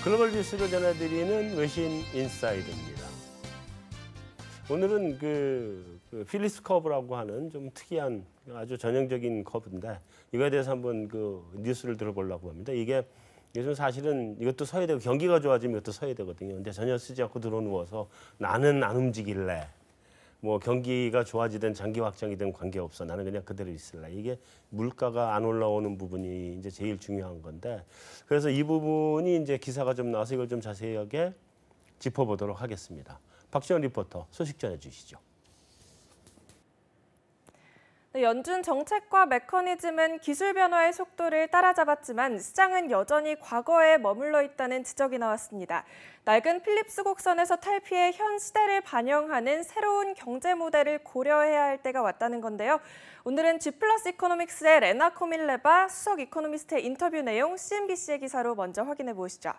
글로벌 뉴스를 전해드리는 외신 인사이드입니다. 오늘은 그 필립스 커브라고 하는 좀 특이한 아주 전형적인 커브인데 이거에 대해서 한번 그 뉴스를 들어보려고 합니다. 이게 요즘 사실은 이것도 서야 되고 경기가 좋아지면 이것도 서야 되거든요. 근데 전혀 쓰지 않고 들어누워서 나는 안 움직일래. 뭐 경기가 좋아지든 장기 확장이든 관계없어. 나는 그냥 그대로 있을래. 이게 물가가 안 올라오는 부분이 이제 제일 중요한 건데 그래서 이 부분이 이제 기사가 좀 나와서 이걸 좀 자세하게 짚어보도록 하겠습니다. 박지원 리포터 소식 전해주시죠. 연준 정책과 메커니즘은 기술 변화의 속도를 따라잡았지만 시장은 여전히 과거에 머물러 있다는 지적이 나왔습니다. 낡은 필립스 곡선에서 탈피해 현 시대를 반영하는 새로운 경제 모델을 고려해야 할 때가 왔다는 건데요. 오늘은 G+ 이코노믹스의 레나 코밀레바 수석 이코노미스트의 인터뷰 내용 CNBC의 기사로 먼저 확인해 보시죠.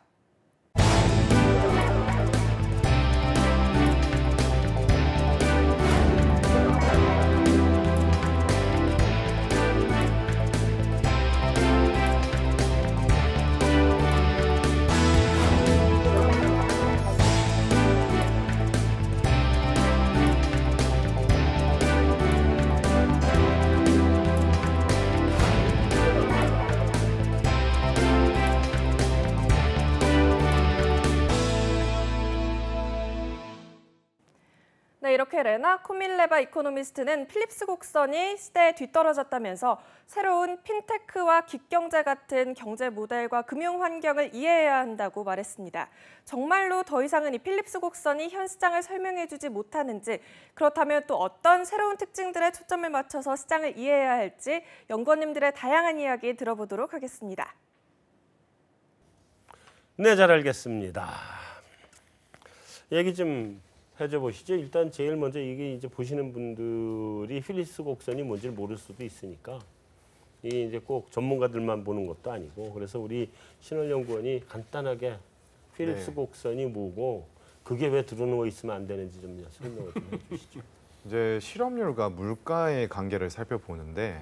이렇게 레나 코밀레바 이코노미스트는 필립스 곡선이 시대에 뒤떨어졌다면서 새로운 핀테크와 긱경제 같은 경제 모델과 금융 환경을 이해해야 한다고 말했습니다. 정말로 더 이상은 이 필립스 곡선이 현 시장을 설명해주지 못하는지, 그렇다면 또 어떤 새로운 특징들에 초점을 맞춰서 시장을 이해해야 할지 연구원님들의 다양한 이야기 들어보도록 하겠습니다. 네, 잘 알겠습니다. 얘기 좀 해줘 보시죠. 일단 제일 먼저 이게 이제 보시는 분들이 필립스 곡선이 뭔지를 모를 수도 있으니까 이게 이제 꼭 전문가들만 보는 것도 아니고 그래서 우리 신원연구원이 간단하게 필립스 곡선이 뭐고 그게 왜 들어누워 있으면 안 되는지 좀 설명을 좀 해주시죠. 이제 실업률과 물가의 관계를 살펴보는데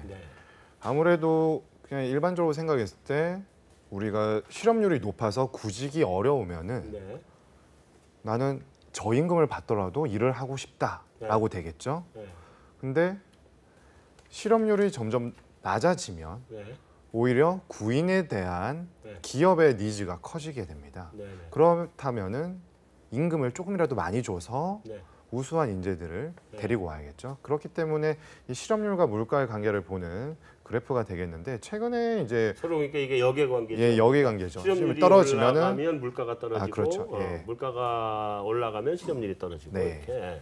아무래도 그냥 일반적으로 생각했을 때 우리가 실업률이 높아서 구직이 어려우면은 나는 저임금을 받더라도 일을 하고 싶다라고 되겠죠. 근데 실업률이 점점 낮아지면 오히려 구인에 대한 기업의 니즈가 커지게 됩니다. 그렇다면은 임금을 조금이라도 많이 줘서 우수한 인재들을 데리고 와야겠죠. 그렇기 때문에 이 실업률과 물가의 관계를 보는 그래프가 되겠는데 최근에 이제 서로 그러니까 이게 역의 관계죠. 예, 역의 관계죠. 실업률이 떨어지면은 올라가면 물가가 떨어지고, 그렇죠. 물가가 올라가면 실업률이 떨어지고 이렇게.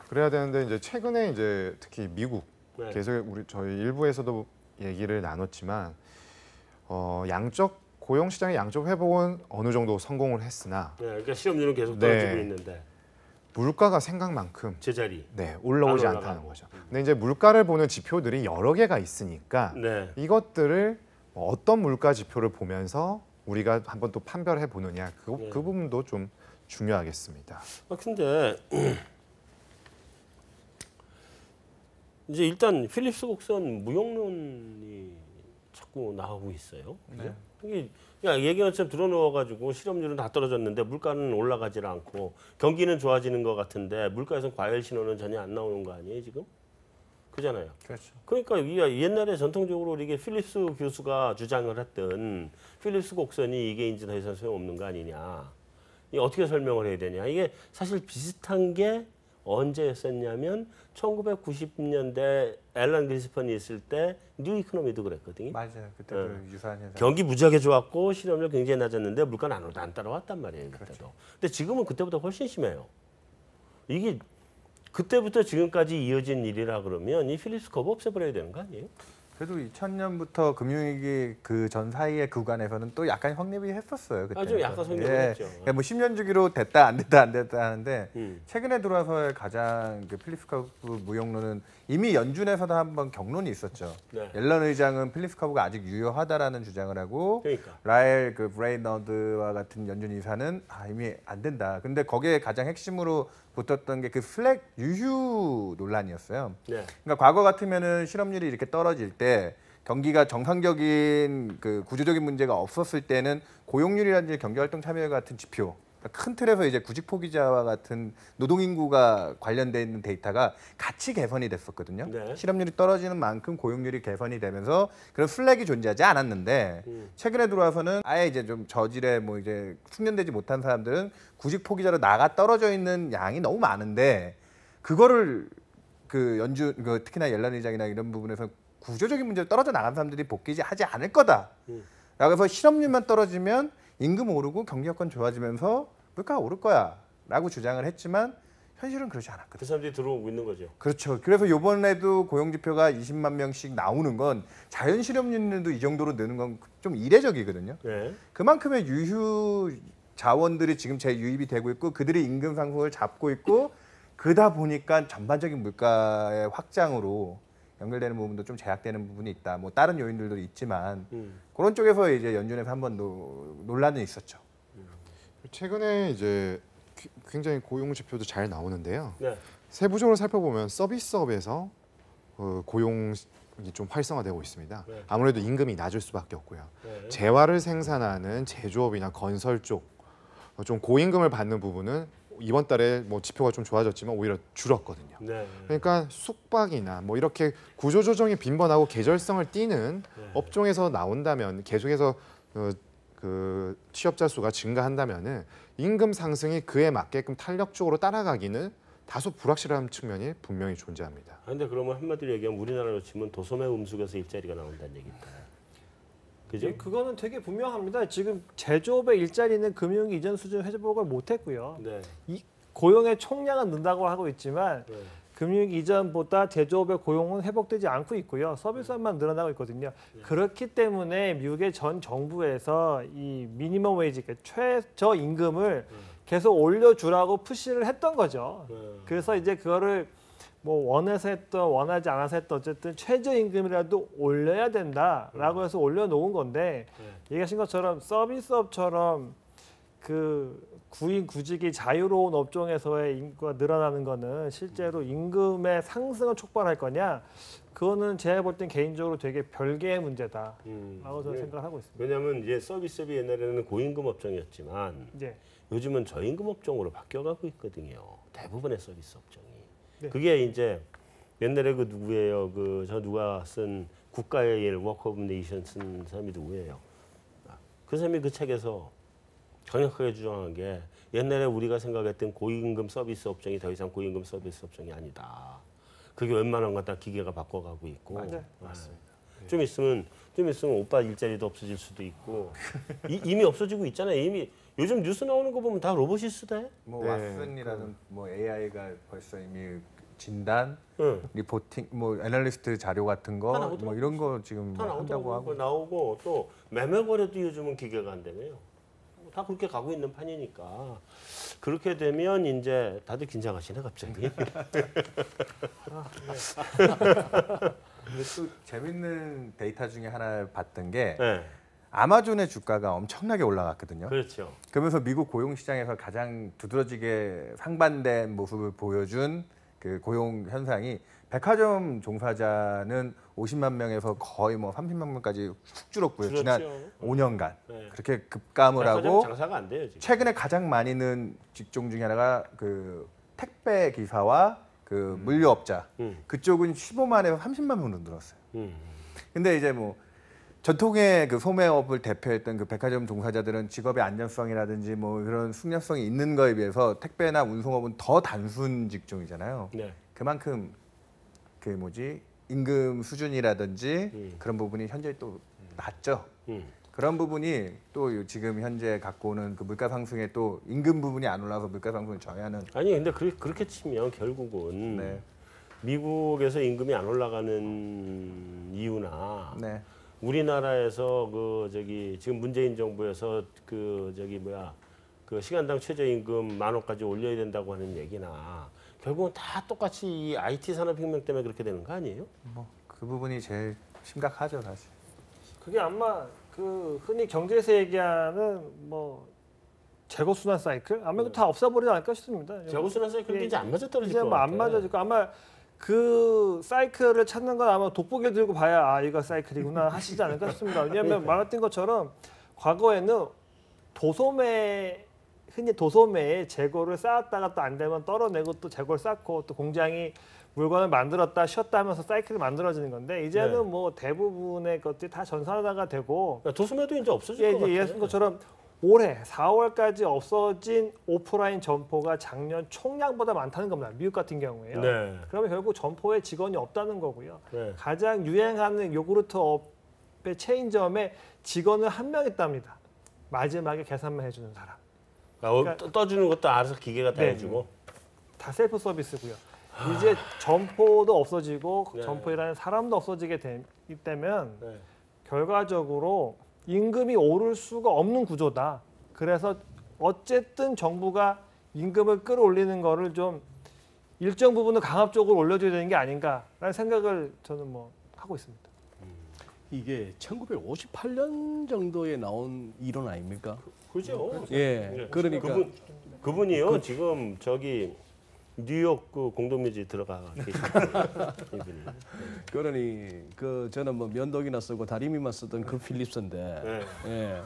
그래야 되는데 이제 최근에 이제 특히 미국 계속 저희 일부에서도 얘기를 나눴지만 양적 고용 시장의 양적 회복은 어느 정도 성공을 했으나, 그러니까 실업률은 계속 떨어지고 있는데. 물가가 생각만큼 제자리 올라오지 않다는 거죠. 근데 이제 물가를 보는 지표들이 여러 개가 있으니까 이것들을 어떤 물가 지표를 보면서 우리가 한번 또 판별해 보느냐 그 부분도 좀 중요하겠습니다. 근데 이제 일단 필립스 곡선 무용론이 자꾸 나오고 있어요. 이게 얘기는 처럼 들어누워가지고 실업률은 다 떨어졌는데 물가는 올라가질 않고 경기는 좋아지는 것 같은데 물가에서 과열 신호는 전혀 안 나오는 거 아니에요 지금? 그잖아요. 그렇죠. 그러니까 옛날에 전통적으로 이게 필립스 교수가 주장을 했던 필립스 곡선이 이게 이제 더 이상 소용없는 거 아니냐. 이게 어떻게 설명을 해야 되냐. 이게 사실 비슷한 게 언제였었냐면 1990년대 앨런 그리스펀이 있을 때 뉴 이코노미도 그랬거든요. 맞아요. 그때도 유사한 현상. 경기 무지하게 좋았고 실업률 굉장히 낮았는데 물가는 안 따라왔단 말이에요. 그때도. 근데 지금은 그때보다 훨씬 심해요. 이게 그때부터 지금까지 이어진 일이라 그러면 이 필립스 커브 없애버려야 되는 거 아니에요? 그래도 2000년부터 금융위기 그 전 사이의 구간에서는 또 약간 확립이 했었어요. 그때. 좀 약간 성립했죠. 뭐 10년 주기로 됐다 안 됐다 하는데 최근에 들어와서의 가장 그 필립스 커브 무용론은 이미 연준에서도 한번 경론이 있었죠. 옐런 의장은 필립스 커브가 아직 유효하다라는 주장을 하고 라엘 그 브레이너드와 같은 연준 이사는 이미 안 된다. 근데 거기에 가장 핵심으로 붙었던 게 그 플렉 유휴 논란이었어요. 그러니까 과거 같으면은 실업률이 이렇게 떨어질 때 경기가 정상적인 그 구조적인 문제가 없었을 때는 고용률이라든지 경제활동 참여율 같은 지표, 큰 틀에서 이제 구직 포기자와 같은 노동인구가 관련돼 있는 데이터가 같이 개선이 됐었거든요. 네. 실업률이 떨어지는 만큼 고용률이 개선이 되면서 그런 슬랙이 존재하지 않았는데 최근에 들어와서는 아예 이제 좀 저질에 뭐 이제 숙련되지 못한 사람들은 구직 포기자로 나가 떨어져 있는 양이 너무 많은데 그거를 그 특히나 옐런 의장이나 이런 부분에서 구조적인 문제로 떨어져 나간 사람들이 복귀하지 않을 거다. 라고 해서 실업률만 떨어지면 임금 오르고 경기 여건 좋아지면서 물가가 오를 거야 라고 주장을 했지만 현실은 그렇지 않았거든요. 그 사람들이 들어오고 있는 거죠. 그렇죠. 그래서 이번에도 고용지표가 20만 명씩 나오는 건 자연 실업률도 이 정도로 느는 건 좀 이례적이거든요. 네. 그만큼의 유휴 자원들이 지금 재유입이 되고 있고 그들이 임금 상승을 잡고 있고 그러다 보니까 전반적인 물가의 확장으로 연결되는 부분도 좀 제약되는 부분이 있다. 뭐 다른 요인들도 있지만 그런 쪽에서 이제 연준에서 한 번 논란은 있었죠. 최근에 이제 굉장히 고용 지표도 잘 나오는데요. 네. 세부적으로 살펴보면 서비스업에서 고용이 좀 활성화되고 있습니다. 네. 아무래도 임금이 낮을 수밖에 없고요. 네. 재화를 생산하는 제조업이나 건설 쪽 좀 고임금을 받는 부분은 이번 달에 뭐 지표가 좀 좋아졌지만 오히려 줄었거든요. 네. 그러니까 숙박이나 뭐 이렇게 구조 조정이 빈번하고 계절성을 띠는 업종에서 나온다면 계속해서 그 취업자 수가 증가한다면은 임금 상승이 그에 맞게끔 탄력적으로 따라가기는 다소 불확실한 측면이 분명히 존재합니다. 그런데 그러면 한마디로 얘기하면 우리나라로 치면 도소매 음숙에서 일자리가 나온다는 얘기입니다. 그죠? 네, 그거는 되게 분명합니다. 지금 제조업의 일자리는 금융 이전 수준 회복을 못했고요. 네. 이 고용의 총량은 는다고 하고 있지만 네. 금융 이전보다 제조업의 고용은 회복되지 않고 있고요. 서비스업만 늘어나고 있거든요. 네. 그렇기 때문에 미국의 전 정부에서 이 미니멈 웨이지, 최저 임금을 계속 올려주라고 푸시를 했던 거죠. 그래서 이제 그거를 뭐 원해서 했던 원하지 않아서 했던 어쨌든 최저임금이라도 올려야 된다라고 해서 올려놓은 건데 얘기하신 것처럼 서비스업처럼 그 구인 구직이 자유로운 업종에서의 인구가 늘어나는 거는 실제로 임금의 상승을 촉발할 거냐? 그거는 제가 볼 땐 개인적으로 되게 별개의 문제다라고 저는 생각을 하고 있습니다. 왜냐하면 이제 서비스업이 옛날에는 고임금 업종이었지만 요즘은 저임금 업종으로 바뀌어가고 있거든요. 대부분의 서비스 업종이. 네. 그게 이제 옛날에 그 누구예요? 그 저 누가 쓴 국가의 일 워크 오브 네이션 쓴 사람이 누구예요? 그 사람이 그 책에서 강력하게 주장한 게 옛날에 우리가 생각했던 고임금 서비스 업종이 더 이상 고임금 서비스 업종이 아니다. 그게 웬만한 건 다 기계가 바꿔가고 있고. 네, 맞습니다. 좀 있으면 오빠 일자리도 없어질 수도 있고 이미 없어지고 있잖아요. 이미 요즘 뉴스 나오는 거 보면 다 로봇이 쓰대. 뭐 왓슨이라는 뭐 AI가 벌써 이미 진단, 리포팅, 뭐 애널리스트 자료 같은 거, 뭐 이런 거 지금 한다고 하고 나오고 또 매매 거래도 요즘은 기계가 한다며요. 다 그렇게 가고 있는 판이니까 그렇게 되면 이제 다들 긴장하시네 갑자기. 근데 또 재밌는 데이터 중에 하나 봤던 게 아마존의 주가가 엄청나게 올라갔거든요. 그렇죠. 그러면서 미국 고용 시장에서 가장 두드러지게 상반된 모습을 보여준 그 고용 현상이 백화점 종사자는 50만 명에서 거의 뭐 30만 명까지 훅 줄었고요. 줄었죠. 지난 5년간 그렇게 급감을 하고 장사가 안 돼요, 지금. 최근에 가장 많이 는 직종 중에 하나가 그 택배 기사와 그 물류업자 그쪽은 15만에서 30만 명으로 늘었어요. 근데 이제 뭐 전통의 그 소매업을 대표했던 그 백화점 종사자들은 직업의 안전성이라든지 뭐 그런 숙련성이 있는 거에 비해서 택배나 운송업은 더 단순 직종이잖아요. 네. 그만큼 그 뭐지 임금 수준이라든지 그런 부분이 현재 또 낮죠. 그런 부분이 또 지금 현재 갖고 오는 그 물가 상승에 또 임금 부분이 안 올라서 물가 상승을 저해하는. 아니 근데 그렇게 치면 결국은 미국에서 임금이 안 올라가는 이유나. 우리나라에서 그 저기 지금 문재인 정부에서 그 저기 뭐야 그 시간당 최저임금 10,000원까지 올려야 된다고 하는 얘기나 결국은 다 똑같이 이 IT 산업혁명 때문에 그렇게 되는 거 아니에요? 뭐 그 부분이 제일 심각하죠 사실. 그게 아마 그 흔히 경제에서 얘기하는 뭐 재고순환 사이클 아마 다 없어버리지 않을까 싶습니다. 재고순환 사이클도 이제 안 맞아떨어질 이제 것 뭐 같아. 안 맞아지고 아마 그 사이클을 찾는 건 아마 돋보기를 들고 봐야 아 이거 사이클이구나 하시지 않을까 싶습니다. 왜냐하면 말했던 것처럼 과거에는 흔히 도소매에 재고를 쌓았다가 또 안 되면 떨어내고 또 재고를 쌓고 또 공장이 물건을 만들었다 쉬었다 하면서 사이클이 만들어지는 건데 이제는 뭐 대부분의 것들이 다 전산화가 되고 도소매도 이제 없어질 것 같아요. 얘기했던 것처럼 올해 4월까지 없어진 오프라인 점포가 작년 총량보다 많다는 겁니다. 미국 같은 경우에요. 네. 그러면 결국 점포에 직원이 없다는 거고요. 네. 가장 유행하는 요구르트 업의 체인점에 직원을 한 명 있답니다. 마지막에 계산만 해주는 사람. 그러니까 떠주는 것도 알아서 기계가 다 해주고. 다 셀프 서비스고요. 이제 점포도 없어지고 네. 점포에 일하는 사람도 없어지게 되기 때문에 네. 결과적으로 임금이 오를 수가 없는 구조다. 그래서 어쨌든 정부가 임금을 끌어올리는 거를 좀 일정 부분은 강압적으로 올려줘야 되는 게 아닌가라는 생각을 저는 뭐 하고 있습니다. 이게 1958년 정도에 나온 이론 아닙니까? 그죠? 예. 그러니까 그분이요. 지금 저기 뉴욕 그 공동묘지 들어가 계십니다. 이분이. 그러니 그 저는 뭐 면도기나 쓰고 다리미만 쓰던 그 필립스인데. 네. 예.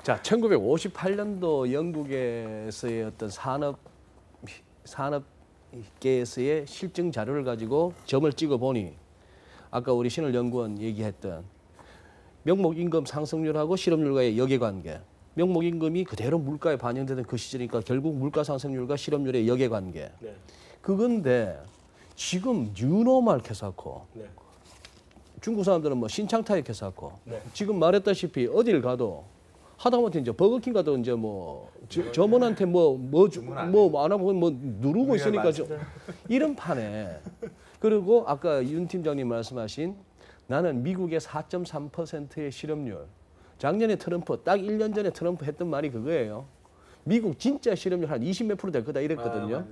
자, 1958년도 영국에서의 어떤 산업계에서의 실증 자료를 가지고 점을 찍어 보니 아까 우리 신을연구원 얘기했던 명목임금 상승률하고 실업률과의 역외관계. 명목임금이 그대로 물가에 반영되던 그 시절이니까 결국 물가 상승률과 실업률의 역외관계. 네. 그건데 지금 뉴노멀 캐사코 네. 중국 사람들은 뭐 신창타이 캐사코 네. 지금 말했다시피 어딜 가도 하다못해 이제 버거킹 가도 이제 뭐 점원한테 뭐 안 하고 뭐 누르고 있으니까 이런 판에 그리고 아까 윤 팀장님 말씀하신 나는 미국의 4.3%의 실업률 작년에 트럼프 딱 1년 전에 트럼프 했던 말이 그거예요. 미국 진짜 실업률 한 20몇 % 될 거다 이랬거든요.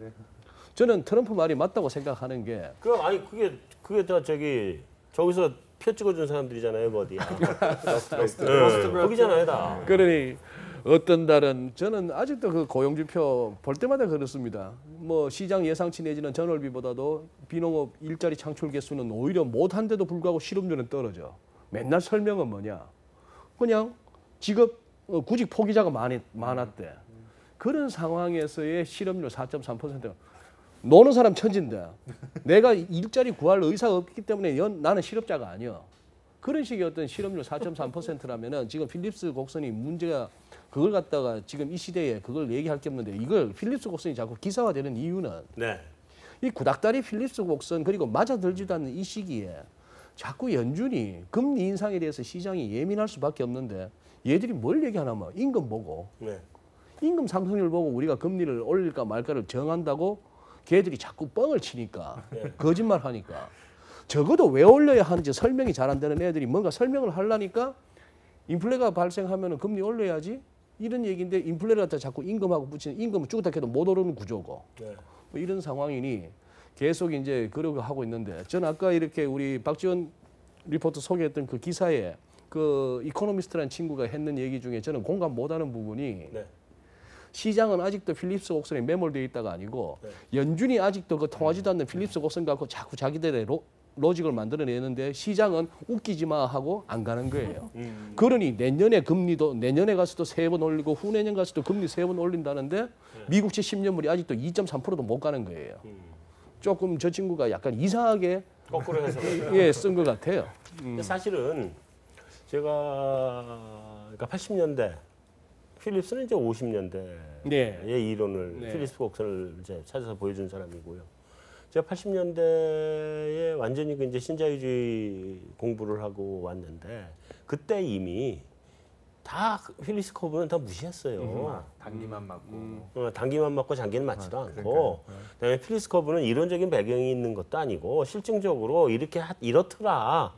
저는 트럼프 말이 맞다고 생각하는 게 그게 다 저기서 표 찍어준 사람들이잖아요, 그 어디야. 거기잖아요, 다. 그러니 어떤 달은 저는 아직도 그 고용지표 볼 때마다 그렇습니다. 뭐 시장 예상치 내지는 전월비보다도 비농업 일자리 창출 개수는 오히려 못한데도 불구하고 실업률은 떨어져. 맨날 설명은 뭐냐? 그냥 직업 구직 포기자가 많았대. 그런 상황에서의 실업률 4.3%가 노는 사람 천진데 내가 일자리 구할 의사가 없기 때문에 나는 실업자가 아니야. 그런 식의 어떤 실업률 4.3%라면은 지금 필립스 곡선이 문제가 그걸 갖다가 지금 이 시대에 그걸 얘기할 게 없는데 이걸 필립스 곡선이 자꾸 기사화되는 이유는 네. 이 구닥다리 필립스 곡선 그리고 맞아들지도 않는 이 시기에 자꾸 연준이 금리 인상에 대해서 시장이 예민할 수밖에 없는데 얘들이 뭘 얘기하냐면 임금 보고 네. 임금 상승률 보고 우리가 금리를 올릴까 말까를 정한다고 걔들이 자꾸 뻥을 치니까 거짓말 하니까 적어도 왜 올려야 하는지 설명이 잘 안 되는 애들이 뭔가 설명을 하려니까 인플레가 발생하면 금리 올려야지 이런 얘기인데 인플레를 갖다 자꾸 임금하고 붙이는 임금은 죽었다 해도 못 오르는 구조고 뭐 이런 상황이니 계속 이제 그러고 하고 있는데 저는 아까 이렇게 우리 박지원 리포터 소개했던 그 기사에 그 이코노미스트라는 친구가 했는 얘기 중에 저는 공감 못하는 부분이 시장은 아직도 필립스 곡선에 매몰되어 있다가 아니고 연준이 아직도 그 통하지도 않는 필립스 곡선 갖고 자꾸 자기들의 로직을 만들어내는데 시장은 웃기지 마 하고 안 가는 거예요. 그러니 내년에 금리도 내년에 가서도 3번 올리고 후내년 가서도 금리 3번 올린다는데 미국채 10년물이 아직도 2.3%도 못 가는 거예요. 조금 저 친구가 약간 이상하게 거꾸로 해서 쓴 것 같아요. 근데 사실은 제가 그러니까 80년대 필립스는 이제 50년대의 이론을 필립스 곡선을 이제 찾아서 보여준 사람이고요. 제가 80년대에 완전히 이제 신자유주의 공부를 하고 왔는데 그때 이미 다 필립스 커브는 다 무시했어요. 단기만 맞고. 단기만 맞고 장기는 맞지도 않고. 그다음에 필립스 커브는 이론적인 배경이 있는 것도 아니고 실증적으로 이렇더라.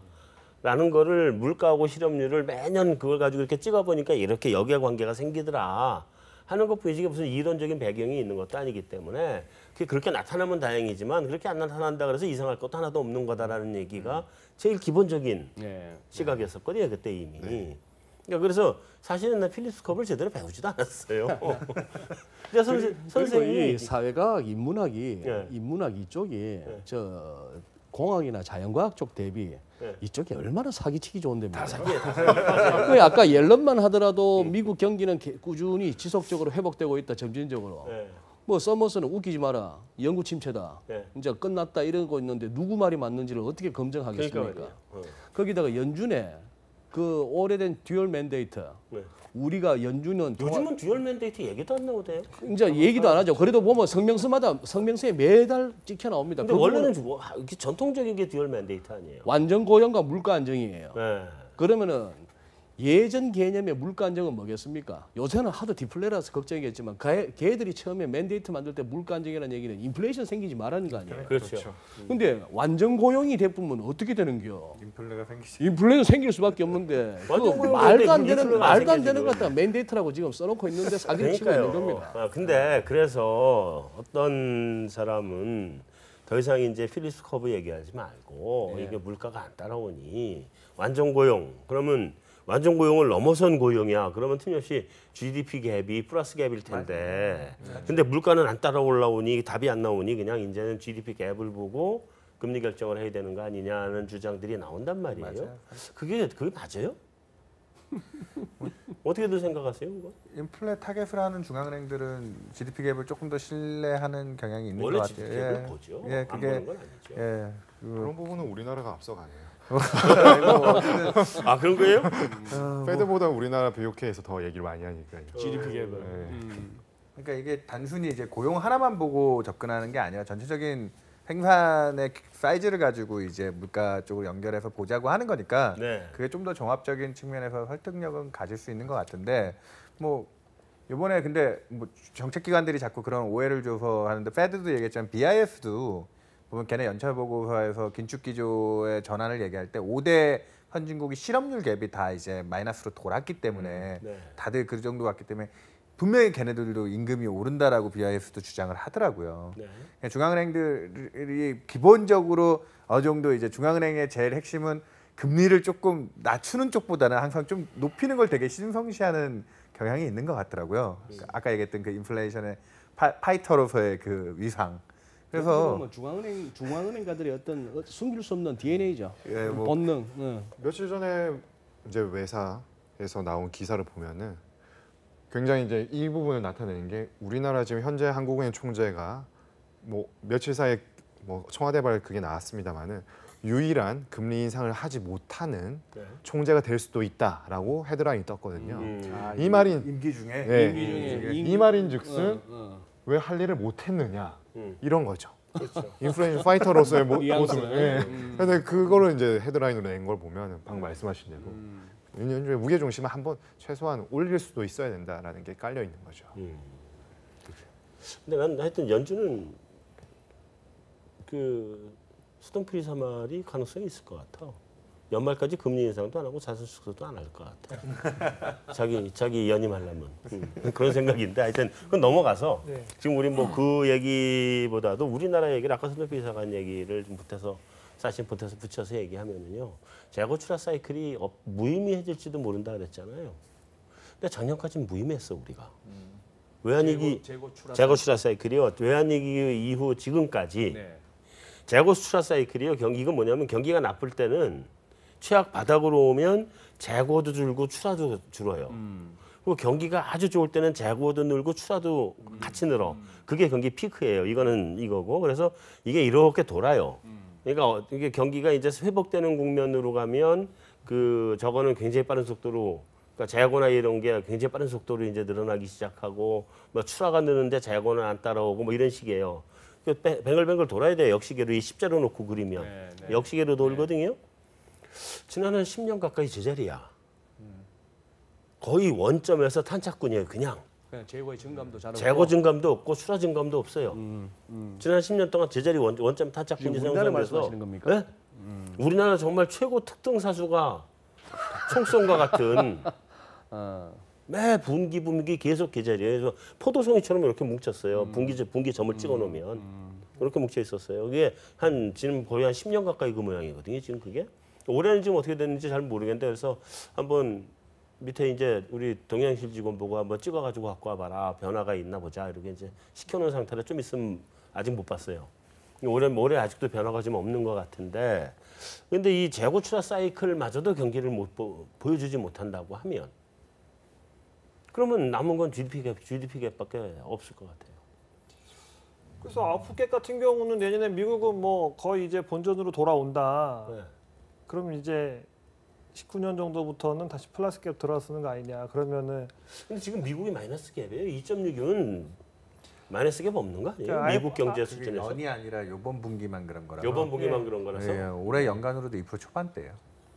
라는 거를 물가하고 실업률을 매년 그걸 가지고 이렇게 찍어보니까 이렇게 역외관계가 생기더라 하는 것뿐이지 무슨 이론적인 배경이 있는 것도 아니기 때문에 그게 그렇게 나타나면 다행이지만 그렇게 안 나타난다 그래서 이상할 것도 하나도 없는 거다라는 얘기가 제일 기본적인 시각이었었거든요 그때 이미. 그러니까 그래서 사실은 나 필립스컵을 제대로 배우지도 않았어요. 그래서 선생님이 이 사회과학, 인문학이 예. 인문학 이쪽이 저 공학이나 자연과학 쪽 대비 이쪽이 얼마나 사기치기 좋은 데입니까? 그 아까 옐런만 하더라도 미국 경기는 꾸준히 지속적으로 회복되고 있다 점진적으로. 뭐 서머스는 웃기지 마라 영구 침체다 이제 끝났다 이러고 있는데 누구 말이 맞는지를 어떻게 검증하겠습니까? 거기다가 연준에 그 오래된 듀얼 맨데이트 우리가 연준은 요즘은 듀얼 맨데이트 얘기도 안 나오대요. 이제 얘기도 안 하죠. 그래도 보면 성명서에 매달 찍혀 나옵니다. 근데 원래는 이게 전통적인 게 듀얼 맨데이트 아니에요. 완전 고용과 물가 안정이에요. 네. 그러면은 예전 개념의 물가 안정은 뭐겠습니까? 요새는 하도 디플레라서 걱정이겠지만 걔들이 처음에 맨데이트 만들 때 물가 안정이라는 얘기는 인플레이션 생기지 말라는 거 아니에요. 그렇죠. 근데 완전 고용이 되면 어떻게 되는겨? 인플레가 생기지. 인플레이션 생길 수밖에 없는데 완전 그 고용 말도 안 인플레가 되는 말도 안 생기지, 되는 것 그거는. 같다 맨데이트라고 지금 써놓고 있는데 사기를 치고 있는 겁니다. 근데 그래서 어떤 사람은 더 이상 이제 필립스커브 얘기하지 말고 이게 물가가 안 따라오니 완전 고용 그러면 완전 고용을 넘어선 고용이야. 그러면 틀림없이 GDP 갭이 플러스 갭일 텐데. 근데 물가는 안 따라올라오니 답이 안 나오니 그냥 이제는 GDP 갭을 보고 금리 결정을 해야 되는 거 아니냐는 주장들이 나온단 말이에요. 맞아요. 그게 맞아요? 어떻게들 생각하세요? 그거? 인플레 타겟을 하는 중앙은행들은 GDP 갭을 조금 더 신뢰하는 경향이 있는 것 원래 같아요. GDP 갭을 보죠. 예, 안 그게 보는 건 아니죠. 예, 그런 부분은 우리나라가 앞서가네요. 아 그런 거예요? 페드보다 우리나라 BOK에서 더 얘기를 많이 하니까요. GDP 갭을. 그러니까 이게 단순히 이제 고용 하나만 보고 접근하는 게 아니라 전체적인 생산의 사이즈를 가지고 이제 물가 쪽으로 연결해서 보자고 하는 거니까 그게 좀 더 종합적인 측면에서 설득력은 가질 수 있는 것 같은데 뭐 이번에 근데 뭐 정책기관들이 자꾸 그런 오해를 줘서 하는데 페드도 얘기했지만 BIS도 보면 걔네 연차 보고서에서 긴축 기조의 전환을 얘기할 때 5대 선진국이 실업률 갭이 다 이제 마이너스로 돌았기 때문에 다들 그 정도 왔기 때문에 분명히 걔네들도 임금이 오른다라고 BIS도 주장을 하더라고요. 중앙은행들이 기본적으로 어느 정도 이제 중앙은행의 제일 핵심은 금리를 조금 낮추는 쪽보다는 항상 좀 높이는 걸 되게 신성시하는 경향이 있는 것 같더라고요. 아까 얘기했던 그 인플레이션의 파이터로서의 그 위상. 그래서 중앙은행가들의 어떤 숨길 수 없는 DNA죠. 예, 뭐 본능. 며칠 전에 이제 외사에서 나온 기사를 보면은 굉장히 이제 이 부분을 나타내는 게 우리나라 지금 현재 한국은행 총재가 뭐 며칠 사이에 뭐 청와대 발 그게 나왔습니다만은 유일한 금리 인상을 하지 못하는 총재가 될 수도 있다라고 헤드라인이 떴거든요. 이 말이 임기 중에 이 말인즉슨 왜 할 일을 못했느냐 이런 거죠. 그렇죠. 인플레이션 파이터로서의 모습을. 근데 그거를 이제 헤드라인으로 낸 걸 보면 방금 말씀하신 대로 연준의 무게 중심을 한번 최소한 올릴 수도 있어야 된다라는 게 깔려 있는 거죠. 근데 난 하여튼 연준은 그 수동프리사 말이 가능성이 있을 것 같아. 연말까지 금리 인상도 안 하고 자산 축소도 안 할 것 같아. 자기 연임하려면 그런 생각인데 하여튼 그건 넘어가서 지금 우리 뭐 그 얘기보다도 우리나라 얘기를 아까 수동프리사가 한 얘기를 좀 보태서 붙여서 얘기하면은요. 재고 출하 사이클이 무의미해질지도 모른다 그랬잖아요. 근데 작년까지는 무의미했어 우리가. 외환위기 재고 출하 사이클이요. 외환위기 이후 지금까지 재고 출하 사이클이요. 이건 뭐냐면 경기가 나쁠 때는 최악 바닥으로 오면 재고도 줄고 출하도 줄어요. 그리고 경기가 아주 좋을 때는 재고도 늘고 출하도 같이 늘어. 그게 경기 피크예요. 이거는 이거고. 그래서 이게 이렇게 돌아요. 그러니까 이게 경기가 이제 회복되는 국면으로 가면 저거는 굉장히 빠른 속도로 그러니까 재고나 이런 게 굉장히 빠른 속도로 이제 늘어나기 시작하고 뭐 출하가 느는데 재고는 안 따라오고 뭐 이런 식이에요. 뱅글뱅글 돌아야 돼요. 역시계로 이 십자로 놓고 그리면 역시계로 돌거든요. 지난 한 10년 가까이 제자리야. 거의 원점에서 탄착군이에요. 그냥 재고의 증감도 잘하고 재고 증감도 없고 출하 증감도 없어요. 지난 10년 동안 제자리 원점 탄착군이 생성돼서 네? 우리나라 정말 최고 특등 사수가 총성과 같은 매 분기 계속 계절이에요. 그래서 포도송이처럼 이렇게 뭉쳤어요. 분기 점을 찍어놓으면 이렇게 뭉쳐 있었어요. 그게 지금 거의 한 10년 가까이 그 모양이거든요. 지금 그게 올해는 지금 어떻게 됐는지 잘 모르겠는데 그래서 한번 밑에 이제 우리 동양실 직원 보고 한번 찍어가지고 갖고 와봐라. 변화가 있나 보자. 이렇게 이제 시켜놓은 상태라 좀 있으면 아직 못 봤어요. 올해 아직도 변화가 좀 없는 것 같은데, 근데 이 재고 출하 사이클마저도 경기를 보여주지 못한다고 하면, 그러면 남은 건 GDP 갭밖에 없을 것 같아요. 그래서 아웃풋 같은 경우는 내년에 미국은 뭐 거의 이제 본전으로 돌아온다. 네. 그럼 이제 19년 정도부터는 다시 플러스 갭 들어서는 거 아니냐. 그러면은 근데 지금 미국이 마이너스 갭이에요. 2.6은 마이너스 갭 없는 거 아니에요? 그러니까 미국 경제 수준에서. 연이 아니라 이번 분기만 그런 거라서. 이번 분기만 그런 거라서. 예, 올해 연간으로도 2% 초반대예요.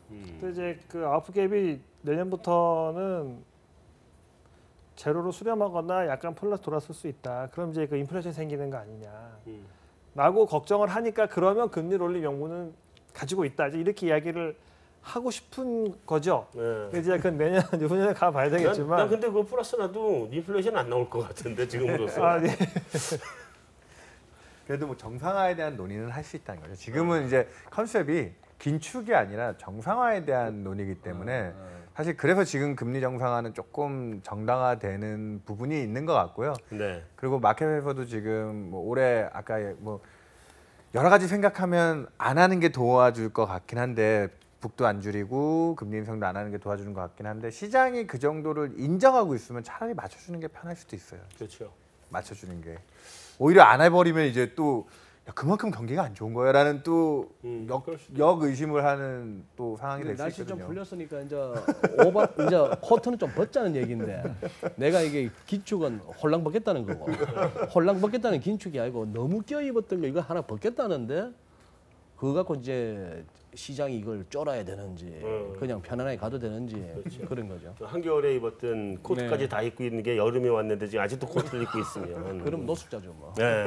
근데 이제 그 아웃풋 갭이 내년부터는 제로로 수렴하거나 약간 플러스 돌았을 수 있다. 그럼 이제 그 인플레이션 생기는 거 아니냐. 라고 걱정을 하니까 그러면 금리를 올릴 명분은 가지고 있다. 이제 이렇게 이야기를 하고 싶은 거죠. 네. 이제 그 내년, 후년에 가봐야 되겠지만. 난 근데 그거 플러스 나도 인플레이션 안 나올 것 같은데 지금으로서. 아, 네. 그래도 뭐 정상화에 대한 논의는 할 수 있다는 거죠. 지금은 이제 컨셉이 긴축이 아니라 정상화에 대한 논의이기 때문에 사실 그래서 지금 금리 정상화는 조금 정당화되는 부분이 있는 것 같고요. 네. 그리고 마켓에서도 지금 뭐 올해 아까 뭐 여러 가지 생각하면 안 하는 게 도와줄 것 같긴 한데 북도 안 줄이고 금리 인상도 안 하는 게 도와주는 것 같긴 한데 시장이 그 정도를 인정하고 있으면 차라리 맞춰주는 게 편할 수도 있어요. 그렇죠. 맞춰주는 게 오히려 안 해버리면 이제 또 야, 그만큼 경기가 안 좋은 거야라는 또 역의심을 하는 또 상황이 될 수 날씨 있거든요. 좀 풀렸으니까 이제 이제 코트는 좀 벗자는 얘기인데 내가 이게 긴축은 홀랑 벗겠다는 거고 홀랑 벗겠다는 긴축이 아니고 너무 껴입었던 거 이거 하나 벗겠다는데 그거 갖고 이제 시장이 이걸 쫄아야 되는지 그냥 편안하게 가도 되는지 그렇죠. 그런 거죠. 한겨울에 입었던 코트까지 네. 다 입고 있는 게 여름에 왔는데 지금 아직도 코트를 입고 있으면 그럼 노숙자죠 뭐. 네.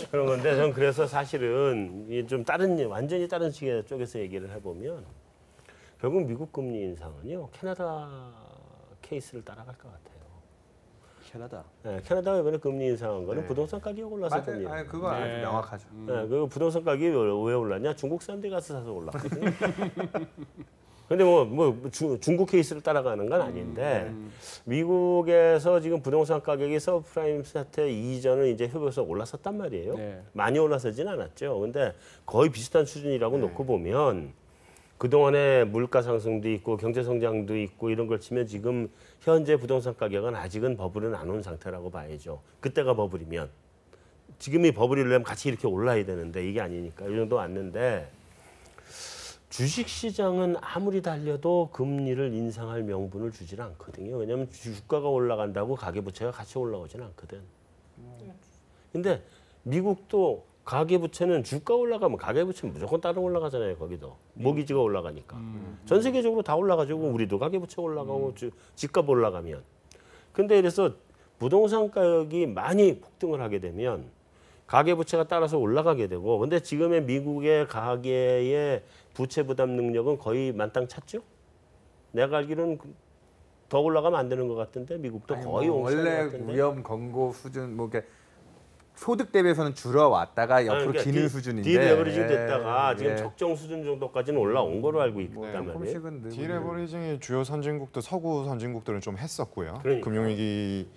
그런 건데 전 그래서 사실은 이게 좀 완전히 다른 식의 쪽에서 얘기를 해보면 결국 미국 금리 인상은요 캐나다 케이스를 따라갈 것 같아요. 캐나다. 네, 캐나다가 이번에 금리 인상한 거는 네. 부동산 가격이 올라서 금리. 아니 그거 아주 네. 명확하죠. 네, 그 부동산 가격이 왜 올랐냐? 중국 사람들이 가서 사서 올랐거든요. 근데 중국 케이스를 따라가는 건 아닌데 미국에서 지금 부동산 가격이 서프라임 사태 이전은 이제 회복해서 올랐었단 말이에요. 네. 많이 올라서진 않았죠. 근데 거의 비슷한 수준이라고 놓고 보면 그동안에 물가 상승도 있고 경제 성장도 있고 이런 걸 치면 지금 현재 부동산 가격은 아직은 버블은 안 온 상태라고 봐야죠. 그때가 버블이면 지금이 버블이려면 같이 이렇게 올라야 되는데 이게 아니니까 이 정도 왔는데 주식시장은 아무리 달려도 금리를 인상할 명분을 주질 않거든요. 왜냐하면 주가가 올라간다고 가계부채가 같이 올라오진 않거든. 근데 미국도 가계부채는 주가 올라가면 가계부채는 무조건 따로 올라가잖아요. 거기도 모기지가 올라가니까. 전 세계적으로 다 올라가지고 우리도 가계부채 올라가고 집값 올라가면. 근데 이래서 부동산 가격이 많이 폭등을 하게 되면 가계부채가 따라서 올라가게 되고 근데 지금의 미국의 가계의 부채 부담 능력은 거의 만땅 찼죠? 내가 알기로는 더 올라가면 안 되는 것 같은데 미국도 거의 원래 같은데. 위험 권고 수준 뭐 이렇게 소득 대비해서는 줄어왔다가 옆으로 그러니까 기는 수준인데 디레버리징 됐다가 지금 예. 적정 수준 정도까지는 올라온 거로 알고 있단 말이에요. 조금씩은 늘고 디레버리징이 주요 선진국들 서구 선진국들은 좀 했었고요. 그러니까요. 금융위기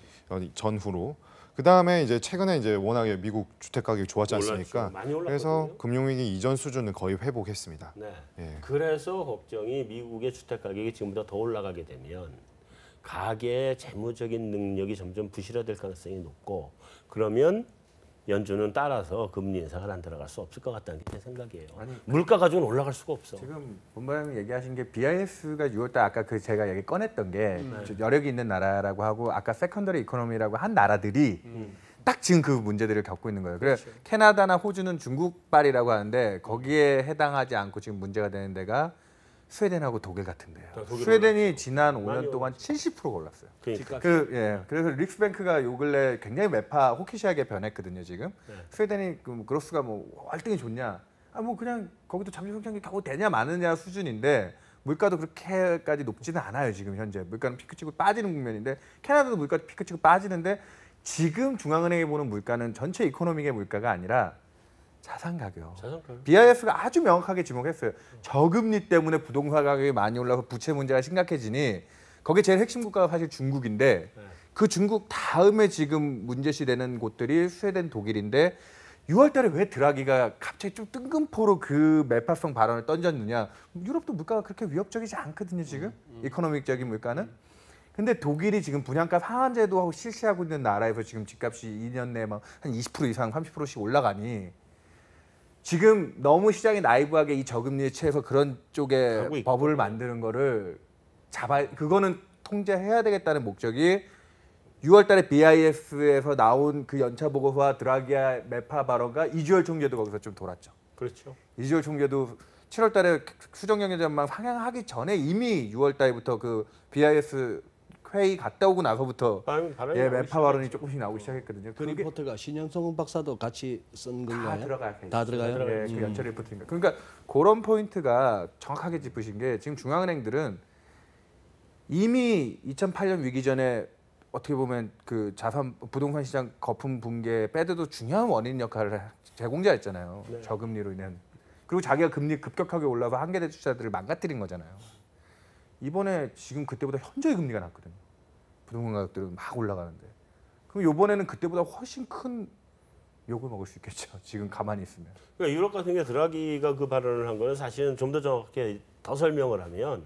전후로. 그 다음에 이제 최근에 이제 워낙에 미국 주택 가격이 좋았지 않습니까? 올랐죠. 많이 올랐거든요. 그래서 금융위기 이전 수준은 거의 회복했습니다. 네. 예. 그래서 걱정이 미국의 주택 가격이 지금보다 더 올라가게 되면 가계의 재무적인 능력이 점점 부실화될 가능성이 높고 그러면 연준은 따라서 금리 인상을 안 들어갈 수 없을 것 같다는 게 제 생각이에요. 물가 가지고는 올라갈 수가 없어. 지금 본부장님 얘기하신 게 BIS가 6월달 아까 그 제가 얘기 꺼냈던 게 여력이 있는 나라라고 하고 아까 세컨더리 이코노미라고 한 나라들이 딱 지금 그 문제들을 겪고 있는 거예요. 그래 그렇죠. 캐나다나 호주는 중국발이라고 하는데 거기에 해당하지 않고 지금 문제가 되는 데가 스웨덴하고 독일 같은 데예요. 독일은 스웨덴이 지난 5년 많이 동안 70%가 올랐어요. 그러니까. 그래서 릭스뱅크가 요 근래 굉장히 매파 호키시하게 변했거든요. 지금 네. 스웨덴이 그 그로스가 뭐 월등히 좋냐? 아 뭐 그냥 거기도 잠시 성장이 가고 되냐 마느냐 수준인데 물가도 그렇게까지 높지는 않아요. 지금 현재 물가는 피크 치고 빠지는 국면인데 캐나다도 물가 피크 치고 빠지는데 지금 중앙은행이 보는 물가는 전체 이코노믹의 물가가 아니라 자산 가격. 자산 가격. BIS가 아주 명확하게 지목했어요. 저금리 때문에 부동산 가격이 많이 올라서 부채 문제가 심각해지니 거기에 제일 핵심 국가가 사실 중국인데 그 중국 다음에 지금 문제시되는 곳들이 스웨덴, 독일인데 6월 달에 왜 드라기가 갑자기 좀 뜬금포로 그 매파성 발언을 던졌느냐. 유럽도 물가가 그렇게 위협적이지 않거든요, 지금. 이코노믹적인 물가는. 근데 독일이 지금 분양가 상한제도 실시하고 있는 나라에서 지금 집값이 2년 내에 막 한 20% 이상, 30%씩 올라가니 지금 너무 시장이 나이브하게 이 저금리에 취해서 그런 쪽에 버블을 만드는 거를 그거는 통제해야 되겠다는 목적이 6월 달에 BIS에서 나온 그 연차 보고서와 드라기의 매파 발언과 이주열 총재도 거기서 좀 돌았죠. 그렇죠. 이주열 총재도 7월 달에 수정 경제 전망 상향하기 전에 이미 6월 달부터 그 BIS 회의 갔다 오고 나서부터 매파 발언이 조금씩 나오기 시작했거든요. 그 리포트가 신영성 박사도 같이 쓴 건가요? 다 들어가요. 네, 그 연차 리포트인가. 그러니까 그런 포인트가 정확하게 짚으신 게 지금 중앙은행들은 이미 2008년 위기 전에 어떻게 보면 그 부동산 시장 거품 붕괴 빼드도 중요한 원인 역할을 제공자였잖아요. 네. 저금리로 인한. 그리고 자기가 금리 급격하게 올라서 한계대 투자들을 망가뜨린 거잖아요. 이번에 지금 그때보다 현저히 금리가 낮거든요. 부동산 가격들은 막 올라가는데. 그럼 이번에는 그때보다 훨씬 큰 욕을 먹을 수 있겠죠. 지금 가만히 있으면. 그러니까 유럽 같은 게 드라기가 그 발언을 한 거는 사실은 좀 더 정확하게 더 설명을 하면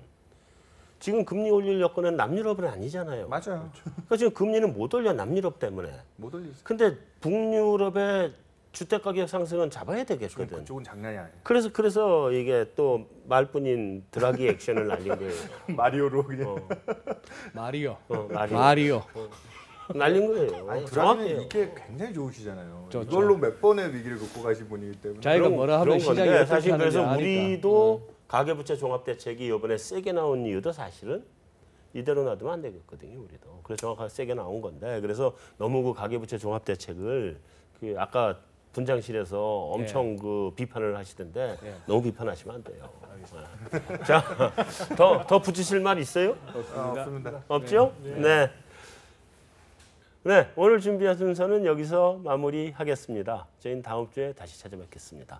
지금 금리 올릴 여건은 남유럽은 아니잖아요. 맞아요. 그러니까 지금 금리는 못 올려 남유럽 때문에. 못 올리죠. 근데 북유럽의 주택 가격 상승은 잡아야 되겠거든. 그쪽은 장난이 아니에요. 그래서 이게 또 말뿐인 드라기 액션을 날린 거예요. 마리오로 그냥. 마리오. 마리오. 날린 거예요. 아니, 드라기는 이게 굉장히 좋으시잖아요. 좋죠. 이걸로 몇 번의 위기를 극복하신 가신 분이기 때문에. 자기가 뭐라 하면 시장이 어떻게 사실 하는지 그래서 아니까. 우리도 가계부채 종합대책이 이번에 세게 나온 이유도 사실은 이대로 놔두면 안 되겠거든요. 우리도. 그래서 정확하게 세게 나온 건데 그래서 너무 그 가계부채 종합대책을 그 아까 분장실에서 엄청 그 비판을 하시던데 너무 비판하시면 안 돼요. 자, 더 붙이실 말 있어요? 없습니다. 없죠? 네. 네, 오늘 준비한 순서는 여기서 마무리하겠습니다. 저희는 다음 주에 다시 찾아뵙겠습니다.